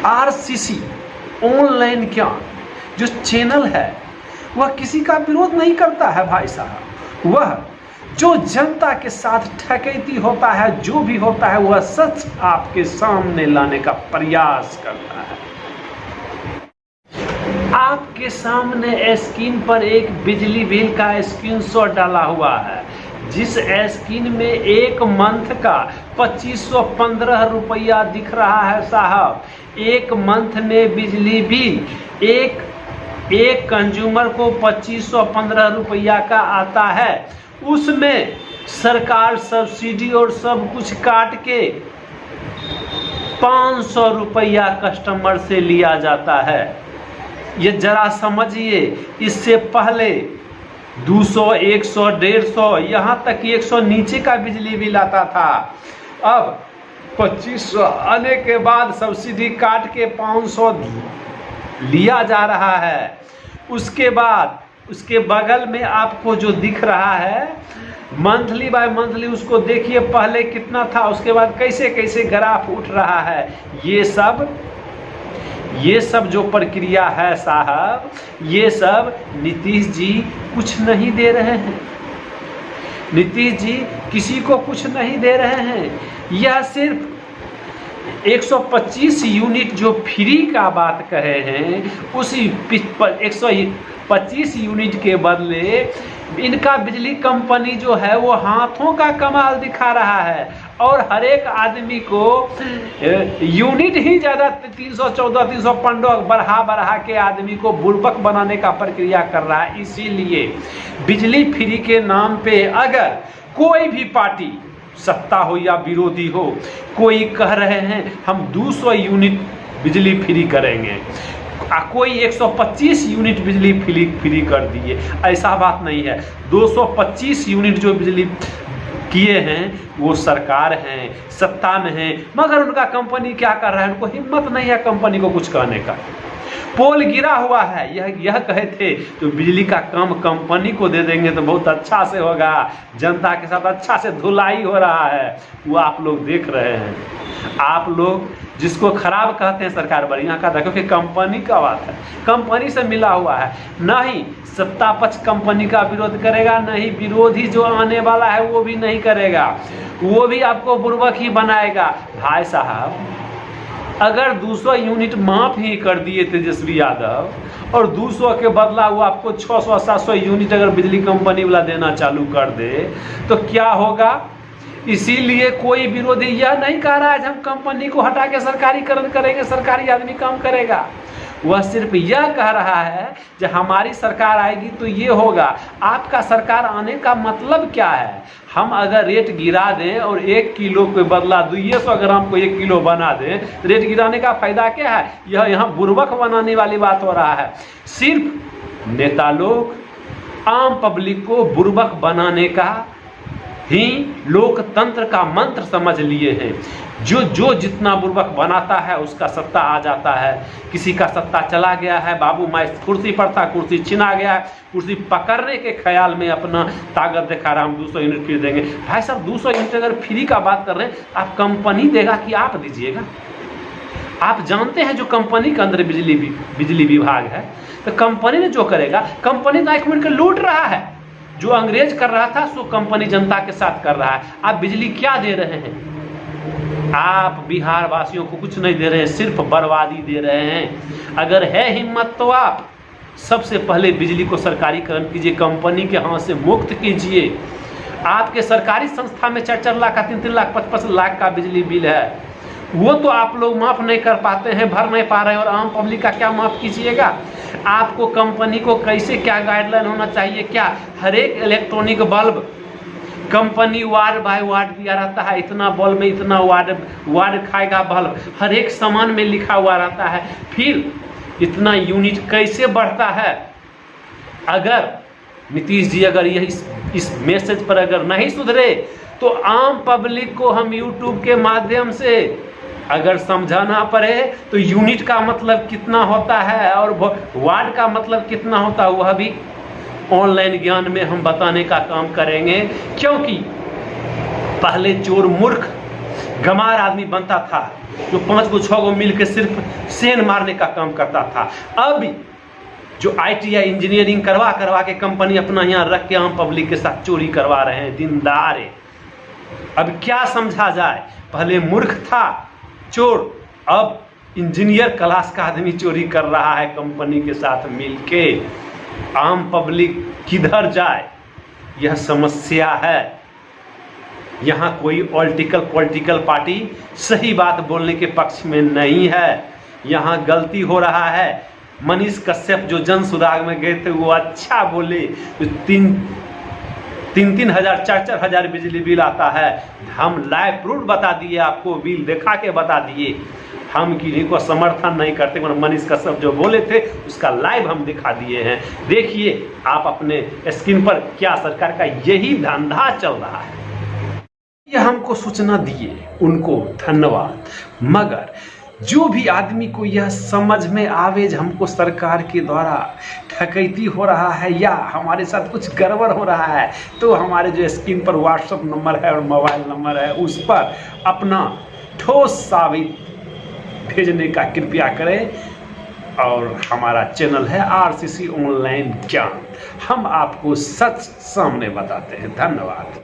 RCC online ज्ञान जो channel है वह किसी का विरोध नहीं करता है भाई साहब। वह जो जनता के साथ ठकैती होता है, जो भी होता है, वह सच आपके सामने लाने का प्रयास करता है। आपके सामने स्क्रीन पर एक बिजली बिल का स्क्रीनशॉट डाला हुआ है, जिस स्क्रीन में एक मंथ का 2515 रुपया दिख रहा है साहब। एक मंथ में बिजली बिल एक कंज्यूमर को 2515 रुपया का आता है। उसमें सरकार सब्सिडी और सब कुछ काट के 500 रुपया कस्टमर से लिया जाता है। ये जरा समझिए, इससे पहले 200, 100, 150, यहाँ तक 100 नीचे का बिजली बिल आता था। अब 2500 आने के बाद सब्सिडी काट के 500 लिया जा रहा है। उसके बाद उसके बगल में आपको जो दिख रहा है मंथली बाय मंथली, उसको देखिए पहले कितना था, उसके बाद कैसे कैसे ग्राफ उठ रहा है। ये सब जो प्रक्रिया है साहब, ये सब नीतीश जी कुछ नहीं दे रहे हैं। नीतीश जी किसी को कुछ नहीं दे रहे हैं। यह सिर्फ 125 यूनिट जो फ्री का बात कहे हैं, उसी 125 यूनिट के बदले इनका बिजली कंपनी जो है वो हाथों का कमाल दिखा रहा है और हर एक आदमी को यूनिट ही ज़्यादा 314, 315 बढ़ा के आदमी को बुड़बक बनाने का प्रक्रिया कर रहा है। इसीलिए बिजली फ्री के नाम पे अगर कोई भी पार्टी, सत्ता हो या विरोधी हो, कोई कह रहे हैं हम 200 यूनिट बिजली फ्री करेंगे, कोई 125 यूनिट बिजली फ्री कर दिए, ऐसा बात नहीं है। 225 यूनिट जो बिजली किए हैं वो सरकार हैं, सत्ता में हैं, मगर उनका कंपनी क्या कर रहा है, उनको हिम्मत नहीं है कंपनी को कुछ कहने का। पोल गिरा हुआ है, यह कहे थे तो बिजली का काम कंपनी को दे देंगे तो बहुत अच्छा से होगा, जनता के साथ अच्छा से धुलाई हो रहा है, वो आप लोग देख रहे हैं। आप लोग जिसको खराब कहते हैं सरकार बढ़िया कहता है, क्योंकि कंपनी का बात है, कंपनी से मिला हुआ है। नहीं सत्ता पक्ष कंपनी का विरोध करेगा, नहीं विरोधी जो आने वाला है वो भी नहीं करेगा, वो भी आपको बुर्बक ही बनाएगा। भाई साहब अगर 200 यूनिट माफ ही कर दिए तेजस्वी यादव और 200 के बदला वो आपको 600, 700 यूनिट अगर बिजली कंपनी वाला देना चालू कर दे तो क्या होगा। इसीलिए कोई विरोधी यह नहीं कह रहा है कि हम कंपनी को हटा के सरकारीकरण करेंगे, सरकारी आदमी काम करेगा। वह सिर्फ यह कह रहा है कि हमारी सरकार आएगी तो ये होगा। आपका सरकार आने का मतलब क्या है? हम अगर रेट गिरा दें और 1 किलो के बदला 200 ग्राम को 1 किलो बना दें, रेट गिराने का फायदा क्या है? यह यहाँ बुर्बक बनाने वाली बात हो रहा है। सिर्फ नेता लोग आम पब्लिक को बुर्बक बनाने का ही लोकतंत्र का मंत्र समझ लिए हैं। जो जितना बुर्बक बनाता है उसका सत्ता आ जाता है। किसी का सत्ता चला गया है, बाबू माई कुर्सी पर था, कुर्सी छिना गया है, कुर्सी पकड़ने के ख्याल में अपना ताकत दिखा रहा, हम 200 यूनिट फ्री देंगे। भाई साहब 200 यूनिट अगर फ्री का बात कर रहे हैं, आप कंपनी देगा कि आप दीजिएगा? आप जानते हैं जो कंपनी के अंदर बिजली विभाग है, तो कंपनी ने जो करेगा, कंपनी तो 1 मिनट का लूट रहा है। जो अंग्रेज कर रहा था सो कंपनी जनता के साथ कर रहा है। आप बिजली क्या दे रहे हैं? आप बिहार वासियों को कुछ नहीं दे रहे हैं, सिर्फ बर्बादी दे रहे हैं। अगर है हिम्मत तो आप सबसे पहले बिजली को सरकारीकरण कीजिए, कंपनी के हाथ से मुक्त कीजिए। आपके सरकारी संस्था में 4-4 लाख का, 3-3 लाख, 5-5 लाख का बिजली बिल है, वो तो आप लोग माफ नहीं कर पाते हैं, भर नहीं पा रहे हैं, और आम पब्लिक का क्या माफ कीजिएगा? आपको कंपनी को कैसे क्या गाइडलाइन होना चाहिए, क्या हर एक electronic bulb company ward by ward दिया रहता है, इतना बल्ब में इतना वार्ड खाएगा बल्ब, हर एक सामान में लिखा हुआ रहता है। फिर इतना यूनिट कैसे बढ़ता है? अगर नीतीश जी अगर यह इस मैसेज पर अगर नहीं सुधरे तो आम पब्लिक को हम यूट्यूब के माध्यम से अगर समझाना पड़े तो यूनिट का मतलब कितना होता है और वार्ड का मतलब कितना होता है, वह भी ऑनलाइन ज्ञान में हम बताने का काम करेंगे। क्योंकि पहले चोर मूर्ख गमार आदमी बनता था जो 5 को 6 को मिल के सिर्फ सेन मारने का काम करता था। अब जो ITI इंजीनियरिंग करवा के कंपनी अपना यहाँ रख के आम पब्लिक के साथ चोरी करवा रहे हैं, दिनदार है। अब क्या समझा जाए, पहले मूर्ख था चोर, अब इंजीनियर क्लास का आदमी चोरी कर रहा है कंपनी के साथ मिलके। आम पब्लिक किधर जाए, यह समस्या है। यहाँ कोई पॉलिटिकल पार्टी सही बात बोलने के पक्ष में नहीं है। यहाँ गलती हो रहा है। मनीष कश्यप जो जन सुराग में गए थे वो अच्छा बोले, तो 3 हजार 4 हजार बिजली बिल आता है। हम लाइव प्रूफ बता दिए आपको, बिल दिखा के बता दिए। हम किसी को समर्थन नहीं करते, मगर मनीष कश्यप जो बोले थे उसका लाइव हम दिखा दिए हैं। देखिए आप अपने स्क्रीन पर, क्या सरकार का यही धंधा चल रहा है। ये हमको सूचना दिए, उनको धन्यवाद। मगर जो भी आदमी को यह समझ में आवे हमको सरकार के द्वारा ठकैती हो रहा है या हमारे साथ कुछ गड़बड़ हो रहा है, तो हमारे जो स्क्रीन पर व्हाट्सएप नंबर है और मोबाइल नंबर है उस पर अपना ठोस साबित भेजने का कृपया करें। और हमारा चैनल है RCC ऑनलाइन ज्ञान, हम आपको सच सामने बताते हैं। धन्यवाद।